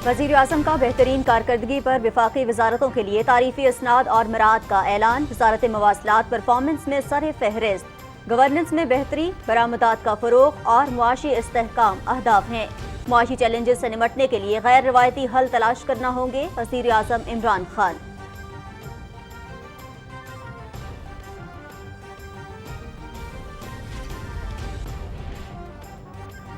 وزیر اعظم کا بہترین کارکردگی پر وفاقی وزارتوں کے لیے تعریفی اسناد اور مراد کا اعلان۔ وزارت مواصلات پرفارمنس میں سر فہرست، گورننس میں بہتری، برآمدات کا فروغ اور معاشی استحکام اہداف ہیں۔ معاشی چیلنجز سے نمٹنے کے لیے غیر روایتی حل تلاش کرنا ہوں گے، وزیر اعظم عمران خان۔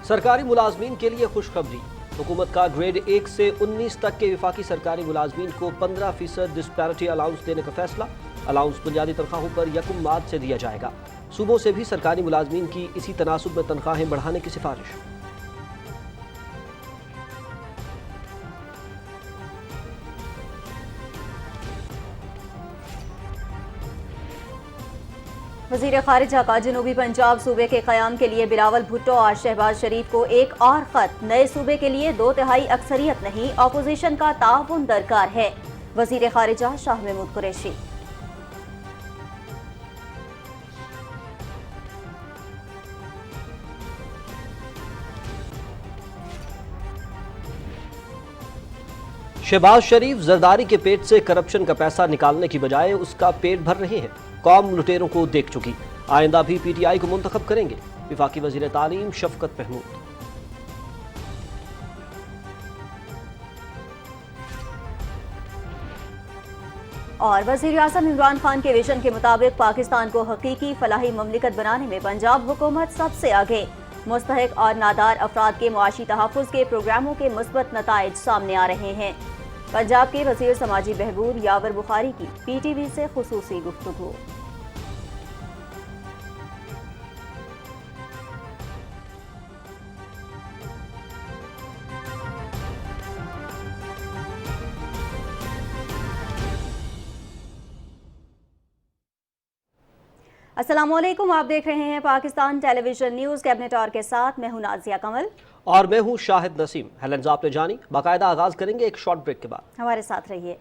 سرکاری ملازمین کے لیے خوشخبری، حکومت کا گریڈ 1 سے 19 تک کے وفاقی سرکاری ملازمین کو 15% ڈسپیرٹی الاؤنس دینے کا فیصلہ۔ الاؤنس بنیادی تنخواہوں پر 1 مارچ سے دیا جائے گا۔ صوبوں سے بھی سرکاری ملازمین کی اسی تناسب میں تنخواہیں بڑھانے کی سفارش۔ وزیر خارجہ کا جنوبی پنجاب صوبے کے قیام کے لیے بلاول بھٹو اور شہباز شریف کو ایک اور خط۔ نئے صوبے کے لیے 2/3 اکثریت نہیں، اپوزیشن کا تعاون درکار ہے، وزیر خارجہ شاہ محمود قریشی۔ شہباز شریف زرداری کے پیٹ سے کرپشن کا پیسہ نکالنے کی بجائے اس کا پیٹ بھر رہے ہیں۔ قوم لٹیروں کو دیکھ چکی، آئندہ بھی پی ٹی آئی کو منتخب کریں گے، وفاقی وزیر تعلیم شفقت محمود۔ اور وزیر اعظم عمران خان کے ویژن کے مطابق پاکستان کو حقیقی فلاحی مملکت بنانے میں پنجاب حکومت سب سے آگے۔ مستحق اور نادار افراد کے معاشی تحفظ کے پروگراموں کے مثبت نتائج سامنے آ رہے ہیں۔ پنجاب کے وزیر سماجی بہبود یاور بخاری کی پی ٹی وی سے خصوصی گفتگو۔ السلام علیکم، آپ دیکھ رہے ہیں پاکستان ٹیلی ویژن نیوز۔ کیبنٹ اور کے ساتھ میں ہوں نازیہ کمل اور میں ہوں شاہد نسیم۔ ہیلنز آپ نے جانی، باقاعدہ آغاز کریں گے ایک شارٹ بریک کے بعد، ہمارے ساتھ رہیے۔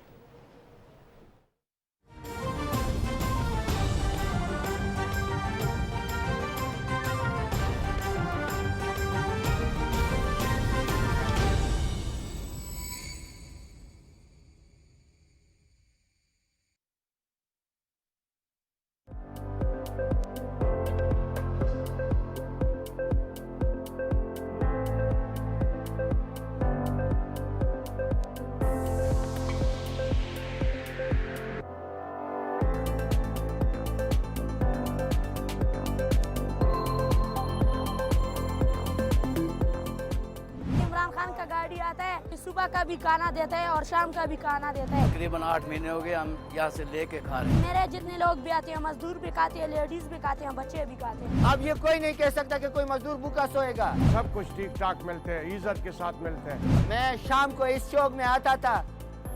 گاڑی آتا ہے، صبح کا بھی کھانا دیتا ہے اور شام کا بھی کھانا دیتا ہے۔ تقریباً 8 مہینے ہو گئے ہم یہاں سے لے کے کھا رہے ہیں۔ میرے جتنے لوگ بھی آتے ہیں، مزدور بھی کھاتے ہیں، لیڈیز بھی کھاتے ہیں، بچے بھی کھاتے ہیں۔ اب یہ کوئی نہیں کہہ سکتا کہ کوئی مزدور بھوکا سوئے گا۔ سب کچھ ٹھیک ٹھاک ملتے ہیں، عزت کے ساتھ ملتے ہیں۔ میں شام کو اس چوک میں آتا تھا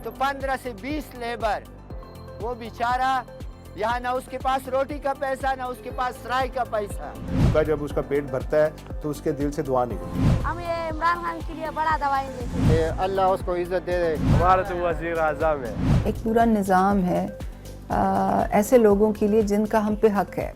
تو 15 سے 20 لیبر، وہ بیچارہ یہاں نہ اس کے پاس روٹی کا پیسہ نہ اس کے پاس سرائی کا پیسہ۔ جب اس کا پیٹ بھرتا ہے تو اس کے دل سے دعا نکلتی ہے۔ ہم یہ عمران خان کے لیے بڑا دعائیں دیتے ہیں کہ اللہ اس کو عزت دے دے۔ ہمارا تو وزیر اعظم ہے۔ ایک پورا نظام ہے ایسے لوگوں کے لیے جن کا ہم پہ حق ہے۔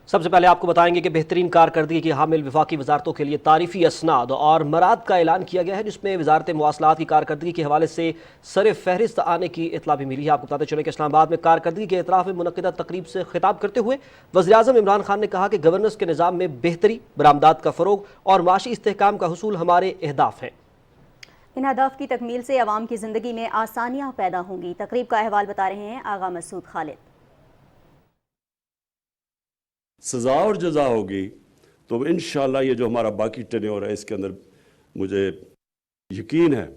سب سے پہلے آپ کو بتائیں گے کہ بہترین کارکردگی کی حامل وفاقی وزارتوں کے لیے تعریفی اسناد اور مراد کا اعلان کیا گیا ہے، جس میں وزارت مواصلات کی کارکردگی کے حوالے سے سر فہرست آنے کی اطلاع بھی ملی ہے۔ آپ کو بتاتے چلیں کہ اسلام آباد میں کارکردگی کے اعتراف میں منعقدہ تقریب سے خطاب کرتے ہوئے وزیر اعظم عمران خان نے کہا کہ گورننس کے نظام میں بہتری، برآمدات کا فروغ اور معاشی استحکام کا حصول ہمارے اہداف ہیں۔ ان اہداف کی تکمیل سے عوام کی زندگی میں آسانیاں پیدا ہوں گی۔ تقریب کا احوال بتا رہے ہیں آغا مسعود خالد۔ سزا اور جزا ہوگی تو انشاءاللہ یہ جو ہمارا باقی ٹینیور ہے اس کے اندر مجھے یقین ہے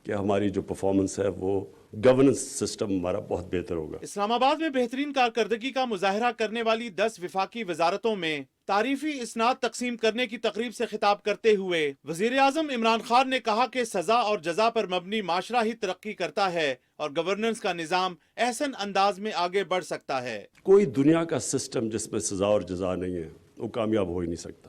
کہ ہماری جو پرفارمنس ہے وہ گورننس سسٹم ہمارا بہت بہتر ہوگا۔ اسلام آباد میں بہترین کارکردگی کا مظاہرہ کرنے والی 10 وفاقی وزارتوں میں تعریفی اسناد تقسیم کرنے کی تقریب سے خطاب کرتے ہوئے وزیر اعظم عمران خان نے کہا کہ سزا اور جزا پر مبنی معاشرہ ہی ترقی کرتا ہے اور گورننس کا نظام احسن انداز میں آگے بڑھ سکتا ہے۔ کوئی دنیا کا سسٹم جس میں سزا اور جزا نہیں ہے وہ کامیاب ہو ہی نہیں سکتا۔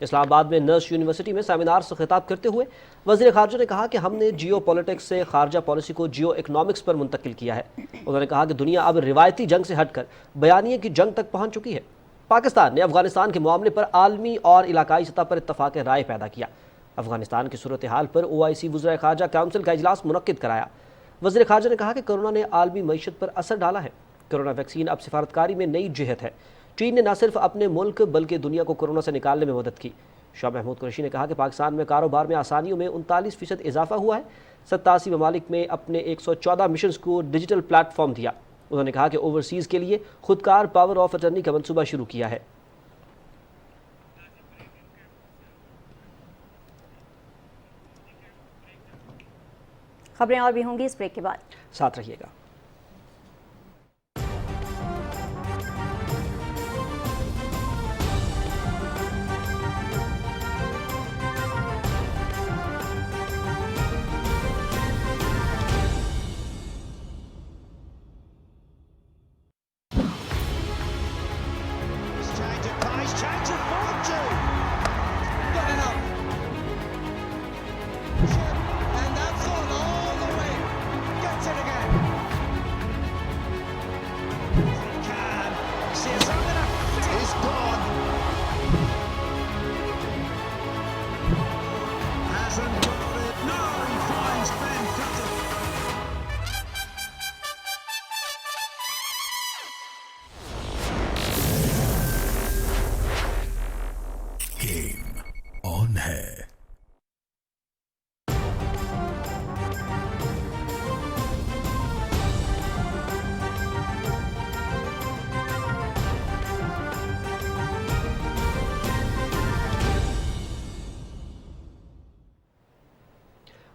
اسلام آباد میں نرس یونیورسٹی میں سیمینار سے خطاب کرتے ہوئے وزیر خارجہ نے کہا کہ ہم نے جیو پولیٹکس سے خارجہ پالیسی کو جیو اکنامکس پر منتقل کیا ہے۔ انہوں نے کہا کہ دنیا اب روایتی جنگ سے ہٹ کر بیانیے کی جنگ تک پہنچ چکی ہے۔ پاکستان نے افغانستان کے معاملے پر عالمی اور علاقائی سطح پر اتفاق رائے پیدا کیا۔ افغانستان کی صورتحال پر OIC وزرائے خارجہ کونسل کا اجلاس منعقد کرایا۔ وزیر خارجہ نے کہا کہ کورونا نے عالمی معیشت پر اثر ڈالا ہے۔ کورونا ویکسین اب سفارتکاری میں نئی جہت ہے۔ چین نے نہ صرف اپنے ملک بلکہ دنیا کو کورونا سے نکالنے میں مدد کی۔ شاہ محمود قریشی نے کہا کہ پاکستان میں کاروبار میں آسانیوں میں 39% اضافہ ہوا ہے۔ 87 ممالک میں اپنے 114 مشنز کو ڈیجیٹل پلیٹ فارم دیا۔ انہوں نے کہا کہ اوورسیز کے لیے خودکار پاور آف اٹرنی کا منصوبہ شروع کیا ہے۔ خبریں اور بھی ہوں گی اس بریک کے بعد، ساتھ رہیے گا۔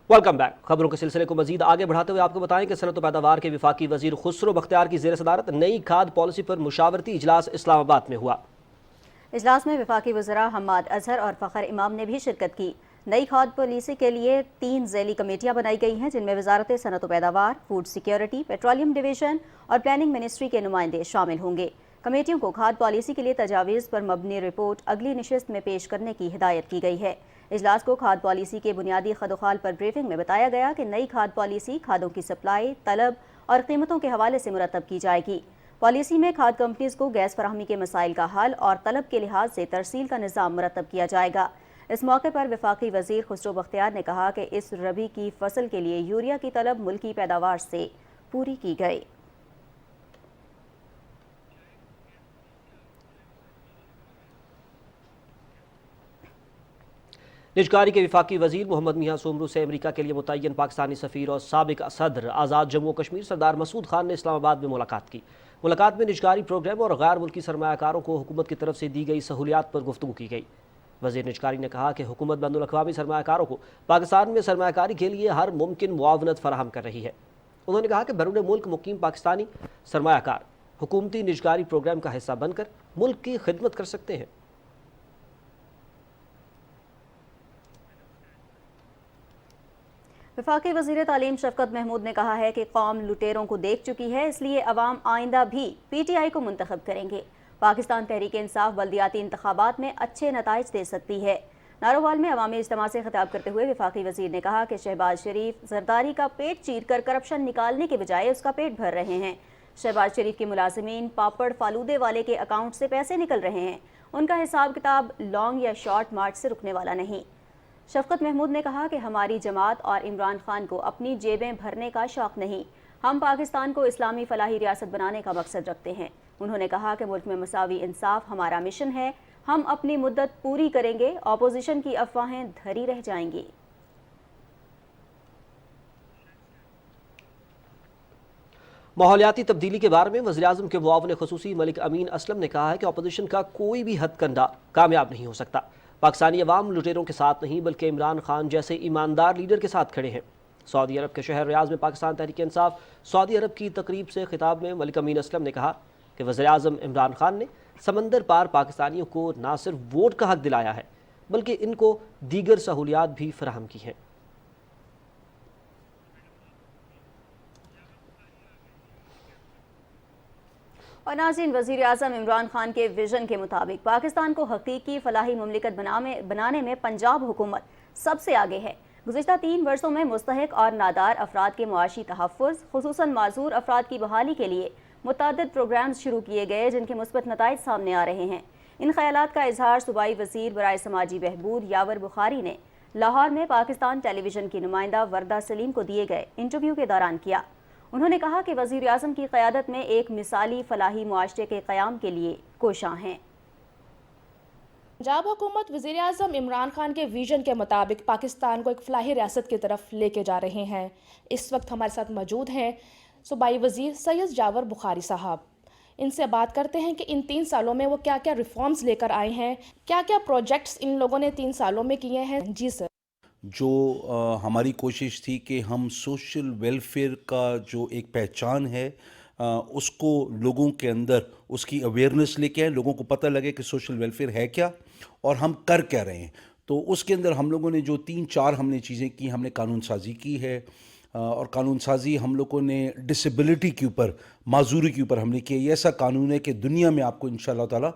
Welcome back. خبروں کے سلسلے کو مزید آگے بڑھاتے ہوئے آپ کو بتائیں کہ صنعت و پیداوار کے وفاقی وزیر خسرو بختیار کی زیر صدارت نئی کھاد پالیسی پر مشاورتی اجلاس اسلام آباد میں ہوا۔ اجلاس میں وفاقی وزراء حماد اظہر اور فخر امام نے بھی شرکت کی۔ نئی کھاد پالیسی کے لیے 3 ذیلی کمیٹیاں بنائی گئی ہیں، جن میں وزارت صنعت و پیداوار، فوڈ سیکیورٹی، پیٹرولیم ڈویژن اور پلاننگ منسٹری کے نمائندے شامل ہوں گے۔ کمیٹیوں کو کھاد پالیسی کے لیے تجاویز پر مبنی رپورٹ اگلی نشست میں پیش کرنے کی ہدایت کی گئی ہے۔ اجلاس کو کھاد پالیسی کے بنیادی خد و خال پر بریفنگ میں بتایا گیا کہ نئی کھاد پالیسی کھادوں کی سپلائی، طلب اور قیمتوں کے حوالے سے مرتب کی جائے گی۔ پالیسی میں کھاد کمپنیز کو گیس فراہمی کے مسائل کا حل اور طلب کے لحاظ سے ترسیل کا نظام مرتب کیا جائے گا۔ اس موقع پر وفاقی وزیر خسرو بختیار نے کہا کہ اس ربی کی فصل کے لیے یوریا کی طلب ملکی پیداوار سے پوری کی گئی۔ نجکاری کے وفاقی وزیر محمد میاں سومرو سے امریکہ کے لیے متعین پاکستانی سفیر اور سابق صدر آزاد جموں و کشمیر سردار مسعود خان نے اسلام آباد میں ملاقات کی۔ ملاقات میں نجکاری پروگرام اور غیر ملکی سرمایہ کاروں کو حکومت کی طرف سے دی گئی سہولیات پر گفتگو کی گئی۔ وزیر نجکاری نے کہا کہ حکومت بین الاقوامی سرمایہ کاروں کو پاکستان میں سرمایہ کاری کے لیے ہر ممکن معاونت فراہم کر رہی ہے۔ انہوں نے کہا کہ بیرون ملک مقیم پاکستانی سرمایہ کار حکومتی نجکاری پروگرام کا حصہ بن کر ملک کی خدمت کر سکتے ہیں۔ وفاقی وزیر تعلیم شفقت محمود نے کہا ہے کہ قوم لٹیروں کو دیکھ چکی ہے، اس لیے عوام آئندہ بھی PTI کو منتخب کریں گے۔ پاکستان تحریک انصاف بلدیاتی انتخابات میں اچھے نتائج دے سکتی ہے۔ نارووال میں عوامی اجتماع سے خطاب کرتے ہوئے وفاقی وزیر نے کہا کہ شہباز شریف زرداری کا پیٹ چیر کر کرپشن نکالنے کے بجائے اس کا پیٹ بھر رہے ہیں۔ شہباز شریف کے ملازمین پاپڑ فالودے والے کے اکاؤنٹ سے پیسے نکل رہے ہیں، ان کا حساب کتاب لانگ یا شارٹ مارچ سے رکنے والا نہیں۔ شفقت محمود نے کہا کہ ہماری جماعت اور عمران خان کو اپنی جیبیں بھرنے کا شوق نہیں، ہم پاکستان کو اسلامی فلاحی ریاست بنانے کا مقصد رکھتے ہیں۔ انہوں نے کہا کہ ملک میں مساوی انصاف ہمارا مشن ہے، ہم اپنی مدت پوری کریں گے، اپوزیشن کی افواہیں دھری رہ جائیں گی۔ ماحولیاتی تبدیلی کے بارے میں وزیراعظم کے معاون خصوصی ملک امین اسلم نے کہا ہے کہ اپوزیشن کا کوئی بھی ہتھ کنڈا کامیاب نہیں ہو سکتا۔ پاکستانی عوام لٹیروں کے ساتھ نہیں بلکہ عمران خان جیسے ایماندار لیڈر کے ساتھ کھڑے ہیں۔ سعودی عرب کے شہر ریاض میں پاکستان تحریک انصاف سعودی عرب کی تقریب سے خطاب میں ملک امین اسلم نے کہا کہ وزیراعظم عمران خان نے سمندر پار پاکستانیوں کو نہ صرف ووٹ کا حق دلایا ہے بلکہ ان کو دیگر سہولیات بھی فراہم کی ہیں۔ اور ناظرین، وزیر اعظم عمران خان کے ویژن کے مطابق پاکستان کو حقیقی فلاحی مملکت بنانے میں پنجاب حکومت سب سے آگے ہے۔ گزشتہ 3 برسوں میں مستحق اور نادار افراد کے معاشی تحفظ، خصوصاً معذور افراد کی بحالی کے لیے متعدد پروگرامز شروع کیے گئے جن کے مثبت نتائج سامنے آ رہے ہیں۔ ان خیالات کا اظہار صوبائی وزیر برائے سماجی بہبود یاور بخاری نے لاہور میں پاکستان ٹیلی ویژن کی نمائندہ وردہ سلیم کو دیے گئے انٹرویو کے دوران کیا۔ انہوں نے کہا کہ وزیر اعظم کی قیادت میں ایک مثالی فلاحی معاشرے کے قیام کے لیے کوشاں ہیں۔ پنجاب حکومت وزیر اعظم عمران خان کے ویژن کے مطابق پاکستان کو ایک فلاحی ریاست کی طرف لے کے جا رہے ہیں۔ اس وقت ہمارے ساتھ موجود ہیں صوبائی وزیر سید یاور بخاری صاحب۔ ان سے بات کرتے ہیں کہ ان 3 سالوں میں وہ کیا کیا ریفارمز لے کر آئے ہیں، کیا کیا پروجیکٹس ان لوگوں نے 3 سالوں میں کیے ہیں۔ جی سر۔ جو ہماری کوشش تھی کہ ہم سوشل ویلفیئر کا جو ایک پہچان ہے اس کو لوگوں کے اندر اس کی اویئرنیس لے کے آئیں، لوگوں کو پتہ لگے کہ سوشل ویلفیئر ہے کیا اور ہم کر کیا رہے ہیں۔ تو اس کے اندر ہم لوگوں نے جو 3-4 ہم نے چیزیں کی، ہم نے قانون سازی کی ہے، اور قانون سازی ہم لوگوں نے ڈسیبلٹی کے اوپر، معذوری کے اوپر ہم نے کیا۔ یہ ایسا قانون ہے کہ دنیا میں آپ کو انشاءاللہ تعالی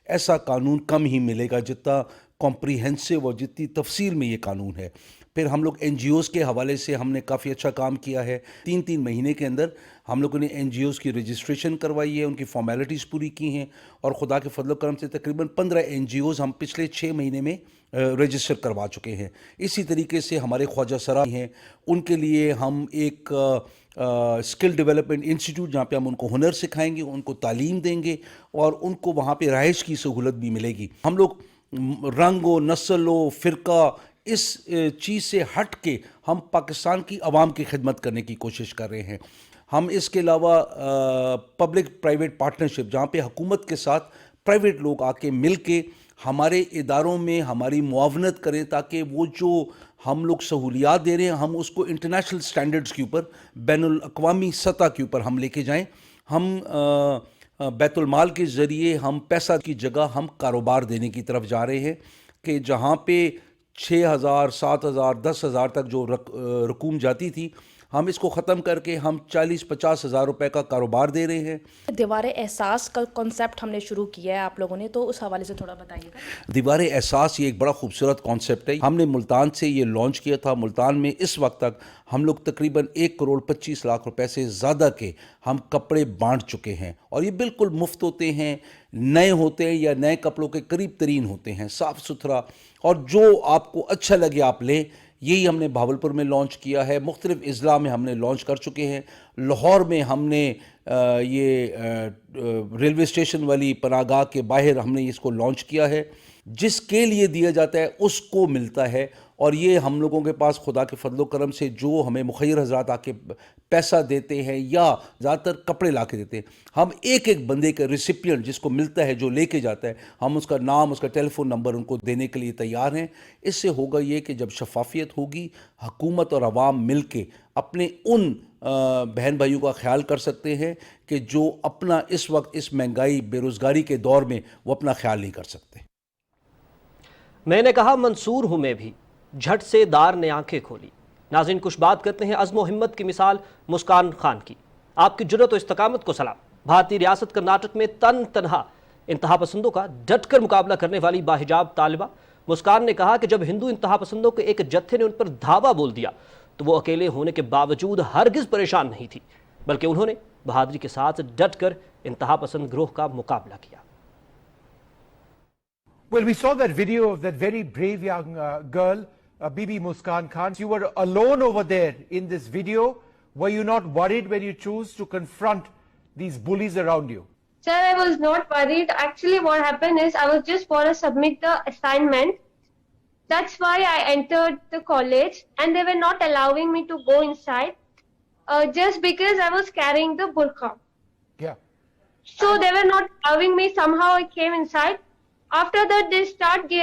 ایسا قانون کم ہی ملے گا جتنا کمپریہنسو اور جتنی تفصیل میں یہ قانون ہے۔ پھر ہم لوگ این جی اوز کے حوالے سے ہم نے کافی اچھا کام کیا ہے۔ 3 مہینے کے اندر ہم لوگوں نے این جی اوز کی رجسٹریشن کروائی ہے، ان کی فارمیلٹیز پوری کی ہیں، اور خدا کے فضل و کرم سے تقریباً 15 این جی اوز ہم پچھلے 6 مہینے میں رجسٹر کروا چکے ہیں۔ اسی طریقے سے ہمارے خواجہ سرا ہیں، ان کے لیے ہم ایک اسکل ڈیولپمنٹ انسٹیٹیوٹ جہاں پہ ہم ان کو ہنر سکھائیں گے، ان کو تعلیم دیں گے، اور ان کو وہاں پہ رہائش کی سہولت بھی ملے گی۔ ہم لوگ رنگ و نسل و فرقہ اس چیز سے ہٹ کے ہم پاکستان کی عوام کی خدمت کرنے کی کوشش کر رہے ہیں۔ ہم اس کے علاوہ پبلک پرائیویٹ پارٹنرشپ، جہاں پہ حکومت کے ساتھ پرائیویٹ لوگ آ کے مل کے ہمارے اداروں میں ہماری معاونت کریں، تاکہ وہ جو ہم لوگ سہولیات دے رہے ہیں ہم اس کو انٹرنیشنل سٹینڈرڈز کے اوپر، بین الاقوامی سطح کے اوپر ہم لے کے جائیں۔ ہم بیت المال کے ذریعے ہم پیسہ کی جگہ ہم کاروبار دینے کی طرف جا رہے ہیں، کہ جہاں پہ 6,000 7,000 10,000 تک جو رقوم جاتی تھی، ہم اس کو ختم کر کے ہم 40-50 ہزار روپے کا کاروبار دے رہے ہیں۔ دیوار احساس کا کنسیپٹ ہم نے شروع کیا ہے آپ لوگوں نے، تو اس حوالے سے تھوڑا بتائیے گا۔ دیوار احساس یہ ایک بڑا خوبصورت کانسیپٹ ہے، ہم نے ملتان سے یہ لانچ کیا تھا۔ ملتان میں اس وقت تک ہم لوگ تقریباً 1,25,00,000 روپے سے زیادہ کے ہم کپڑے بانٹ چکے ہیں، اور یہ بالکل مفت ہوتے ہیں، نئے ہوتے ہیں یا نئے کپڑوں کے قریب ترین ہوتے ہیں، صاف ستھرا، اور جو آپ کو اچھا لگے آپ لیں۔ یہی ہم نے بھاولپور میں لانچ کیا ہے، مختلف اضلاع میں ہم نے لانچ کر چکے ہیں۔ لاہور میں ہم نے یہ ریلوے اسٹیشن والی پناہ گاہ کے باہر ہم نے اس کو لانچ کیا ہے۔ جس کے لیے دیا جاتا ہے اس کو ملتا ہے، اور یہ ہم لوگوں کے پاس خدا کے فضل و کرم سے جو ہمیں مخیر حضرات آ کے پیسہ دیتے ہیں یا زیادہ تر کپڑے لا کے دیتے ہیں، ہم ایک ایک بندے کا ریسیپینٹ جس کو ملتا ہے، جو لے کے جاتا ہے، ہم اس کا نام، اس کا ٹیلی فون نمبر ان کو دینے کے لیے تیار ہیں۔ اس سے ہوگا یہ کہ جب شفافیت ہوگی، حکومت اور عوام مل کے اپنے ان بہن بھائیوں کا خیال کر سکتے ہیں کہ جو اپنا اس وقت اس مہنگائی بے روزگاری کے دور میں وہ اپنا خیال نہیں کر سکتے۔ میں نے کہا منصور ہوں میں بھی، جھٹ سے دار نے آنکھیں کھولی۔ ناظرین، کچھ بات کرتے ہیں عزم و ہمت کی مثال مسکان خان کی۔ آپ کی جرأت و استقامت کو سلام۔ بھارتی ریاست کرناٹک میں تنہا انتہا پسندوں کا ڈٹ کر مقابلہ کرنے والی باحجاب طالبہ مسکان نے کہا کہ جب ہندو انتہا پسندوں کے ایک جتھے نے ان پر دھاوا بول دیا تو وہ اکیلے ہونے کے باوجود ہرگز پریشان نہیں تھی، بلکہ انہوں نے بہادری کے ساتھ ڈٹ کر انتہا پسند گروہ کا مقابلہ کیا۔ Well, we saw that video of that very brave young girl, Bibi Muskan Khan. You were alone over there in this video. Were you not worried when you chose to confront these bullies around you? Sir, I was not worried. Actually, what happened is I was just for to submit the assignment. That's why I entered the college, and they were not allowing me to go inside just because I was carrying the burqa. Yeah. So they were not allowing me. Somehow I came inside. After that, they start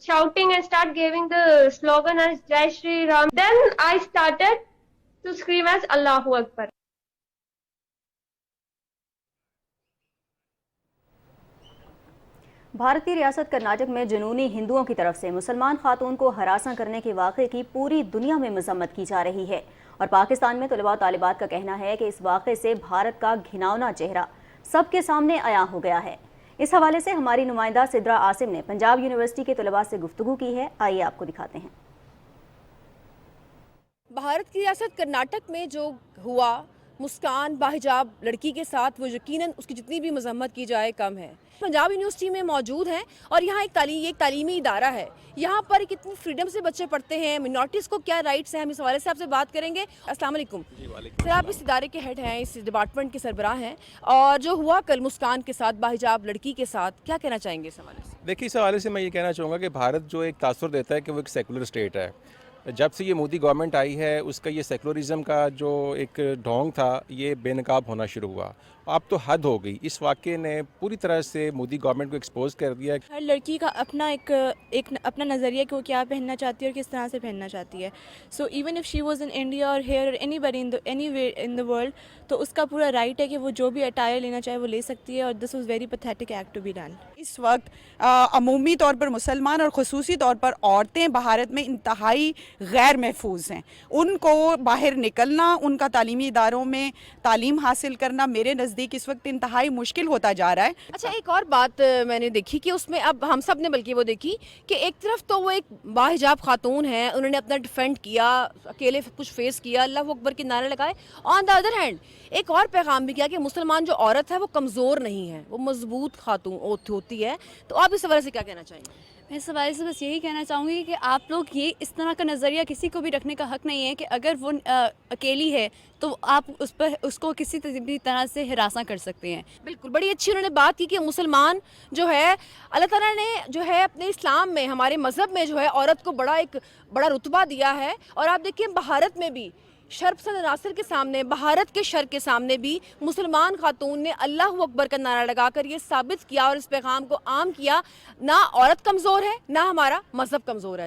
shouting and start giving the slogan as Jai Shri Ram. Then I started to scream as Allahu Akbar. بھارتی ریاست کرناٹک میں جنونی ہندوؤں کی طرف سے مسلمان خاتون کو ہراساں کرنے کے واقعے کی پوری دنیا میں مذمت کی جا رہی ہے، اور پاکستان میں طلباء و طالبات کا کہنا ہے کہ اس واقعے سے بھارت کا گھناؤنا چہرہ سب کے سامنے عیاں ہو گیا ہے۔ اس حوالے سے ہماری نمائندہ سدرا عاصم نے پنجاب یونیورسٹی کے طلباء سے گفتگو کی ہے، آئیے آپ کو دکھاتے ہیں۔ بھارت کی ریاست کرناٹک میں جو ہوا، مسکان باحجاب لڑکی کے ساتھ، وہ یقیناً اس کی جتنی بھی مذمت کی جائے کم ہے۔ پنجاب یونیورسٹی میں موجود ہیں اور یہاں ایک تعلیمی ادارہ ہے، یہاں پر کتنی فریڈم سے بچے پڑھتے ہیں، منارٹیز کو کیا رائٹس ہیں، ہم اس حوالے سے آپ سے بات کریں گے۔ السلام علیکم سر، آپ اس ادارے کے ہیڈ ہیں، اس ڈپارٹمنٹ کے سربراہ ہیں، اور جو ہوا کل مسکان کے ساتھ، باحجاب لڑکی کے ساتھ، کیا کہنا چاہیں گے اس حوالے سے؟ دیکھیے، اس حوالے سے میں یہ کہنا چاہوں گا کہ بھارت جو ایک تاثر دیتا ہے کہ وہ ایک سیکولر اسٹیٹ ہے۔ جب سے یہ مودی گورنمنٹ آئی ہے، اس کا یہ سیکولرزم کا جو ایک ڈھونگ تھا یہ بے نقاب ہونا شروع ہوا۔ اب تو حد ہو گئی، اس واقعے نے پوری طرح سے مودی گورنمنٹ کو ایکسپوز کر دیا۔ ہر لڑکی کا اپنا اپنا نظریہ کہ وہ کیا پہننا چاہتی ہے اور کس طرح سے پہننا چاہتی ہے۔ So even if she was in India or here or anybody anywhere in the world, تو اس کا پورا رائٹ ہے کہ وہ جو بھی اٹائر لینا چاہے وہ لے سکتی ہے، اور this was very pathetic act to be done. اس وقت عمومی طور پر مسلمان اور خصوصی طور پر عورتیں بھارت میں انتہائی غیر محفوظ ہیں۔ ان کو باہر نکلنا، ان کا تعلیمی اداروں میں تعلیم حاصل کرنا میرے نزدیک اس وقت انتہائی مشکل ہوتا جا رہا ہے۔ اچھا، ایک اور بات میں نے دیکھی کہ اس میں اب ہم سب نے بلکہ وہ دیکھی کہ ایک طرف تو وہ ایک باحجاب خاتون ہیں، انہوں نے اپنا ڈیفینڈ کیا، اکیلے کچھ فیس کیا، اللہ اکبر کے نعرے لگائے، آن دا ادر ہینڈ ایک اور پیغام بھی کیا کہ مسلمان جو عورت ہے وہ کمزور نہیں ہے، وہ مضبوط خاتون ہوتی ہے۔ تو آپ اس حوالے سے کیا کہنا چاہیں گے؟ میں اس حوالے سے بس یہی کہنا چاہوں گی کہ آپ لوگ یہ اس طرح کا نظریہ کسی کو بھی رکھنے کا حق نہیں ہے کہ اگر وہ اکیلی ہے تو آپ اس کو کسی بھی طرح سے ہراساں کر سکتے ہیں۔ بالکل، بڑی اچھی انہوں نے بات کی کہ مسلمان جو ہے، اللہ تعالیٰ نے جو ہے اپنے اسلام میں، ہمارے مذہب میں جو ہے عورت کو بڑا رتبہ دیا ہے، اور آپ دیکھیں بھارت میں بھی شر پسند عناصر کے سامنے، بھارت کے شر کے سامنے بھی مسلمان خاتون نے اللہ اکبر کا نعرہ لگا کر یہ ثابت کیا اور اس پیغام کو عام کیا، نہ عورت کمزور ہے، نہ ہمارا مذہب کمزور ہے۔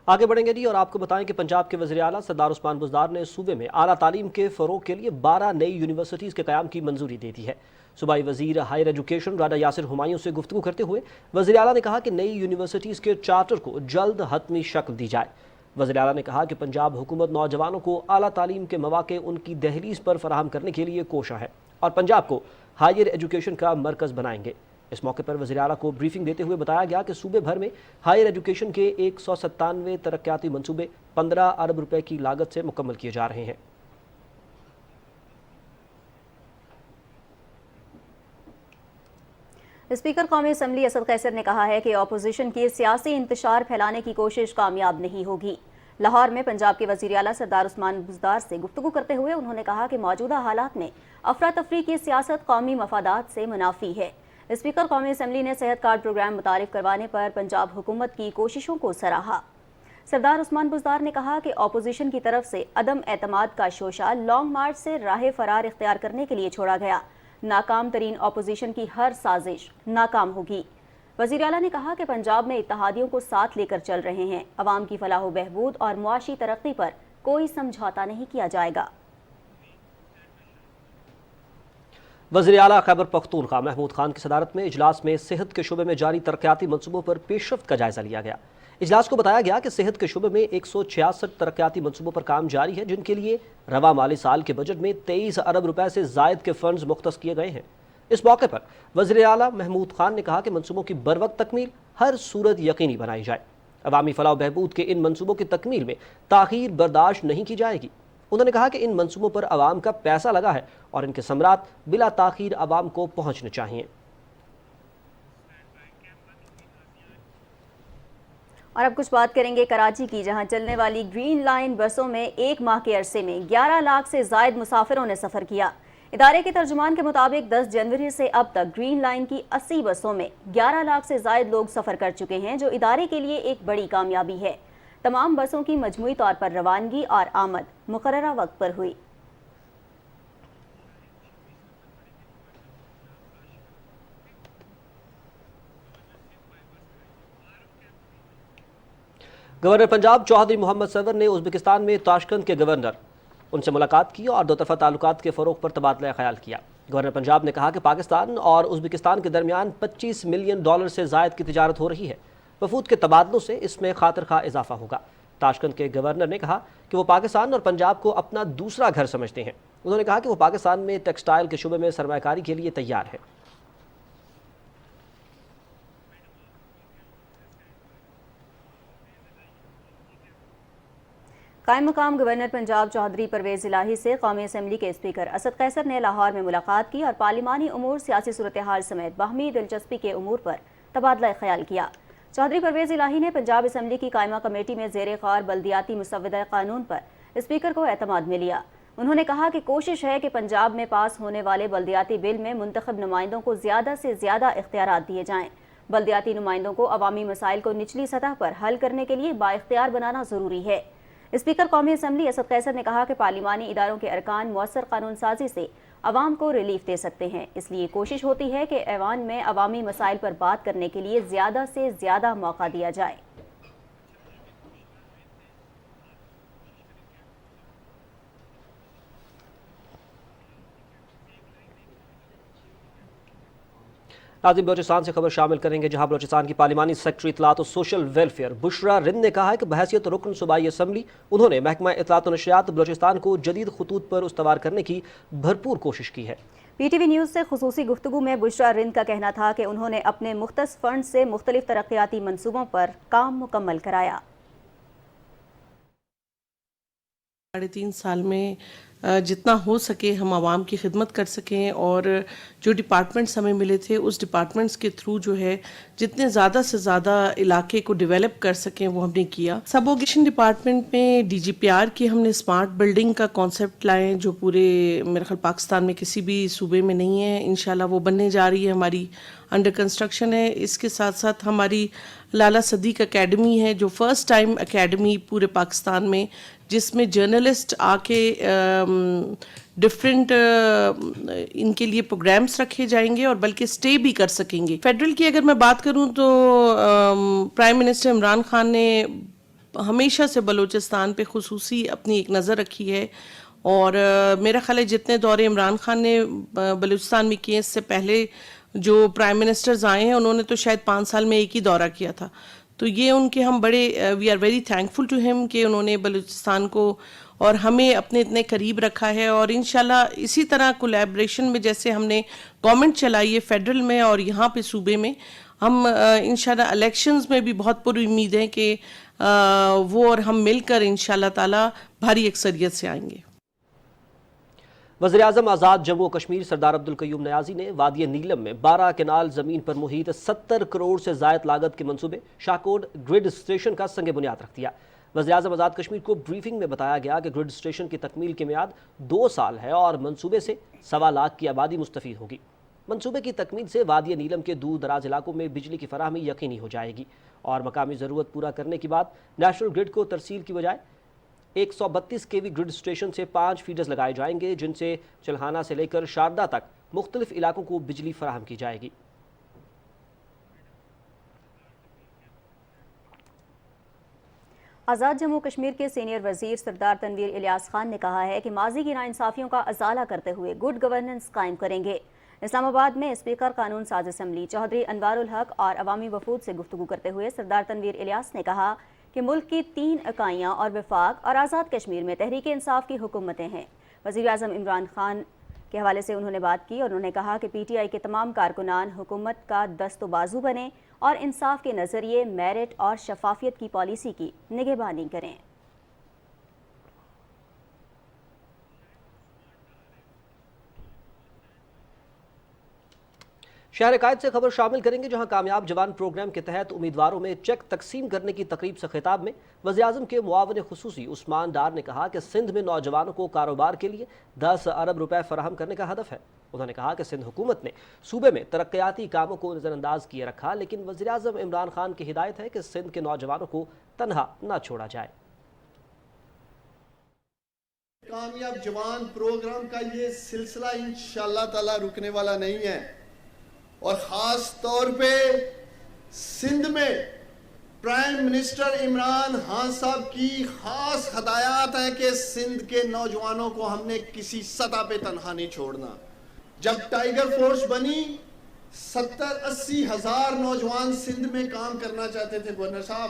آگے بڑھیں گے جی، اور آپ کو بتائیں کہ پنجاب کے وزیر اعلیٰ سردار عثمان بزدار نے صوبے میں اعلیٰ تعلیم کے فروغ کے لیے 12 نئی یونیورسٹیز کے قیام کی منظوری دے دی ہے۔ صوبائی وزیر ہائر ایجوکیشن رانا یاسر ہمایوں سے گفتگو کرتے ہوئے وزیر اعلیٰ نے کہا کہ نئی یونیورسٹیز کے چارٹر کو جلد حتمی شکل دی جائے۔ وزیر اعلیٰ نے کہا کہ پنجاب حکومت نوجوانوں کو اعلیٰ تعلیم کے مواقع ان کی دہلیز پر فراہم کرنے کے لیے کوشاں ہے اور پنجاب کو ہائر ایجوکیشن کا مرکز بنائیں گے۔ اس موقع پر وزیر اعلیٰ کو بریفنگ دیتے ہوئے بتایا گیا کہ صوبے بھر میں ہائر ایجوکیشن کے 197 ترقیاتی منصوبے 15 ارب روپے کی لاگت سے مکمل کیے جا رہے ہیں۔ اسپیکر قومی اسمبلی اسد قیصر نے کہا ہے کہ اپوزیشن کی سیاسی انتشار پھیلانے کی کوشش کامیاب نہیں ہوگی۔ لاہور میں پنجاب کے وزیر اعلیٰ سردار عثمان بزدار سے گفتگو کرتے ہوئے انہوں نے کہا کہ موجودہ حالات میں افراتفری کی سیاست قومی مفادات سے منافی ہے۔ اسپیکر قومی اسمبلی نے صحت کارڈ پروگرام متعارف کروانے پر پنجاب حکومت کی کوششوں کو سراہا۔ سردار عثمان بزدار نے کہا کہ اپوزیشن کی طرف سے عدم اعتماد کا شوشہ لانگ مارچ سے راہ فرار اختیار کرنے کے لیے چھوڑا گیا۔ ناکام ترین اپوزیشن کی ہر سازش ناکام ہوگی۔ وزیر اعلیٰ نے کہا کہ پنجاب میں اتحادیوں کو ساتھ لے کر چل رہے ہیں، عوام کی فلاح و بہبود اور معاشی ترقی پر کوئی سمجھوتا نہیں کیا جائے گا۔ وزیر اعلیٰ خیبر پختونخوا محمود خان کی صدارت میں اجلاس میں صحت کے شعبے میں جاری ترقیاتی منصوبوں پر پیش رفت کا جائزہ لیا گیا۔ اجلاس کو بتایا گیا کہ صحت کے شعبے میں 166 ترقیاتی منصوبوں پر کام جاری ہے، جن کے لیے رواں مالی سال کے بجٹ میں 23 ارب روپے سے زائد کے فنڈز مختص کیے گئے ہیں۔ اس موقع پر وزیر اعلیٰ محمود خان نے کہا کہ منصوبوں کی بروقت تکمیل ہر صورت یقینی بنائی جائے۔ عوامی فلاح و بہبود کے ان منصوبوں کی تکمیل میں تاخیر برداشت نہیں کی جائے گی۔ انہوں نے کہا کہ ان منصوبوں پر عوام کا پیسہ لگا ہے اور ان کے ثمرات بلا تاخیر عوام کو پہنچنے چاہیے۔ اور اب کچھ بات کریں گے کراچی کی، جہاں چلنے والی گرین لائن بسوں میں ایک ماہ کے عرصے میں 11 لاکھ سے زائد مسافروں نے سفر کیا۔ ادارے کے ترجمان کے مطابق 10 جنوری سے اب تک گرین لائن کی 80 بسوں میں 11 لاکھ سے زائد لوگ سفر کر چکے ہیں، جو ادارے کے لیے ایک بڑی کامیابی ہے۔ تمام بسوں کی مجموعی طور پر روانگی اور آمد مقررہ وقت پر ہوئی۔ گورنر پنجاب چودھری محمد سرور نے ازبکستان میں تاشقند کے گورنر ان سے ملاقات کی اور دو طرفہ تعلقات کے فروغ پر تبادلہ خیال کیا۔ گورنر پنجاب نے کہا کہ پاکستان اور ازبکستان کے درمیان $25 ملین سے زائد کی تجارت ہو رہی ہے۔ وفود کے تبادلوں سے اس میں خاطر خواہ اضافہ ہوگا۔ تاشکنت کے گورنر نے کہا کہ وہ پاکستان اور پنجاب کو اپنا دوسرا گھر سمجھتے ہیں۔ انہوں نے کہا کہ وہ پاکستان میں ٹیکسٹائل کے شعبے میں سرمایہ کاری کے لیے تیار ہے۔ قائم مقام گورنر پنجاب چودھری پرویز الہی سے قومی اسمبلی کے اسپیکر اسد قیصر نے لاہور میں ملاقات کی اور پارلیمانی امور، سیاسی صورتحال سمیت باہمی دلچسپی کے امور پر تبادلہ خیال کیا۔ چودھری پرویز الہی نے پنجاب اسمبلی کی قائمہ کمیٹی میں زیر غور بلدیاتی مسودہ قانون پر اسپیکر کو اعتماد میں لیا۔ انہوں نے کہا کہ کوشش ہے کہ پنجاب میں پاس ہونے والے بلدیاتی بل میں منتخب نمائندوں کو زیادہ سے زیادہ اختیارات دیے جائیں۔ بلدیاتی نمائندوں کو عوامی مسائل کو نچلی سطح پر حل کرنے کے لیے بااختیار بنانا ضروری ہے۔ اسپیکر قومی اسمبلی اسد قیصر نے کہا کہ پارلیمانی اداروں کے ارکان مؤثر قانون سازی سے عوام کو ریلیف دے سکتے ہیں، اس لیے کوشش ہوتی ہے کہ ایوان میں عوامی مسائل پر بات کرنے کے لیے زیادہ سے زیادہ موقع دیا جائے۔ ناظرین، بلوچستان سے خبر شامل کریں گے، جہاں بلوچستان کی پارلیمانی سیکرٹری اطلاعات و سوشل ویلفیئر بشرا رند نے کہا ہے کہ بحیثیت رکن صوبائی اسمبلی انہوں نے محکمہ اطلاعات و نشریات بلوچستان کو جدید خطوط پر استوار کرنے کی بھرپور کوشش کی ہے۔ پی ٹی وی نیوز سے خصوصی گفتگو میں بشرا رند کا کہنا تھا کہ انہوں نے اپنے مختص فنڈ سے مختلف ترقیاتی منصوبوں پر کام مکمل کرایا۔ 3.5 سال میں جتنا ہو سکے ہم عوام کی خدمت کر سکیں، اور جو ڈپارٹمنٹس ہمیں ملے تھے اس ڈپارٹمنٹس کے تھرو جو ہے جتنے زیادہ سے زیادہ علاقے کو ڈیولپ کر سکیں وہ ہم نے کیا۔ سب اوگیشن ڈپارٹمنٹ میں ڈی جی پی آر کی ہم نے اسمارٹ بلڈنگ کا کانسیپٹ لائے، جو پورے میرے خیال پاکستان میں کسی بھی صوبے میں نہیں ہے۔ انشاءاللہ وہ بننے جا رہی ہے، ہماری انڈر کنسٹرکشن ہے۔ اس کے ساتھ ساتھ ہماری لالا صدیق اکیڈمی ہے، جو فرسٹ ٹائم اکیڈمی پورے پاکستان میں، جس میں جرنلسٹ آ کے ڈفرینٹ ان کے لیے پروگرامز رکھے جائیں گے اور بلکہ سٹے بھی کر سکیں گے۔ فیڈرل کی اگر میں بات کروں تو پرائم منسٹر عمران خان نے ہمیشہ سے بلوچستان پہ خصوصی اپنی ایک نظر رکھی ہے، اور میرا خیال ہے جتنے دورے عمران خان نے بلوچستان میں کیے، اس سے پہلے جو پرائم منسٹرز آئے ہیں انہوں نے تو شاید 5 سال میں ایک ہی دورہ کیا تھا۔ تو یہ ان کے ہم بڑے we are very thankful to ہم کہ انہوں نے بلوچستان کو اور ہمیں اپنے اتنے قریب رکھا ہے، اور انشاءاللہ اسی طرح کولیبریشن میں جیسے ہم نے گورنمنٹ چلائی ہے فیڈرل میں اور یہاں پہ صوبے میں، ہم انشاءاللہ الیکشنز میں بھی بہت پوری امید ہے کہ وہ اور ہم مل کر انشاءاللہ تعالی بھاری اکثریت سے آئیں گے۔ وزیر اعظم آزاد جموں و کشمیر سردار عبدالقیوم نیازی نے وادی نیلم میں 12 کنال زمین پر محیط 70 کروڑ سے زائد لاگت کے منصوبے شاہکوٹ گرڈ اسٹیشن کا سنگ بنیاد رکھ دیا۔ وزیر اعظم آزاد کشمیر کو بریفنگ میں بتایا گیا کہ گرڈ اسٹیشن کی تکمیل کی میعاد 2 سال ہے اور منصوبے سے 1.25 لاکھ کی آبادی مستفید ہوگی۔ منصوبے کی تکمیل سے وادی نیلم کے دور دراز علاقوں میں بجلی کی فراہمی یقینی ہو جائے گی، اور مقامی ضرورت پورا کرنے کے بعد نیشنل گرڈ کو ترسیل کی بجائے 132 کے وی گرڈ اسٹیشن سے 5 فیڈرز لگائے جائیں گے، جن سے چلہانہ سے لے کر شاردا تک مختلف علاقوں کو بجلی فراہم کی جائے گی۔ آزاد جموں کشمیر کے سینئر وزیر سردار تنویر الیاس خان نے کہا ہے کہ ماضی کی ناانصافیوں کا ازالہ کرتے ہوئے گڈ گورننس قائم کریں گے۔ اسلام آباد میں اسپیکر قانون ساز اسمبلی چودھری انوار الحق اور عوامی وفود سے گفتگو کرتے ہوئے سردار تنویر الیاس نے کہا کہ ملک کی 3 اکائیاں اور وفاق اور آزاد کشمیر میں تحریک انصاف کی حکومتیں ہیں۔ وزیر اعظم عمران خان کے حوالے سے انہوں نے بات کی اور انہوں نے کہا کہ پی ٹی آئی کے تمام کارکنان حکومت کا دست و بازو بنیں اور انصاف کے نظریے، میرٹ اور شفافیت کی پالیسی کی نگہبانی کریں۔ شہر قائد سے خبر شامل کریں گے، جہاں کامیاب جوان پروگرام کے تحت امیدواروں میں چیک تقسیم کرنے کی تقریب سے خطاب میں وزیر اعظم کے معاون خصوصی عثمان ڈار نے کہا کہ سندھ میں نوجوانوں کو کاروبار کے لیے 10 ارب روپے فراہم کرنے کا ہدف ہے۔ انہوں نے کہا کہ سندھ حکومت نے صوبے میں ترقیاتی کاموں کو نظر انداز کیے رکھا، لیکن وزیر اعظم عمران خان کی ہدایت ہے کہ سندھ کے نوجوانوں کو تنہا نہ چھوڑا جائے۔ کامیاب جوان پروگرام کا یہ سلسلہ انشاءاللہ تعالی رکنے والا نہیں ہے، اور خاص طور پہ سندھ میں پرائم منسٹر عمران خان صاحب کی خاص ہدایات ہیں کہ سندھ کے نوجوانوں کو ہم نے کسی سطح پہ تنہا نہیں چھوڑنا۔ جب ٹائیگر فورس بنی 70-80 ہزار نوجوان سندھ میں کام کرنا چاہتے تھے گورنر صاحب،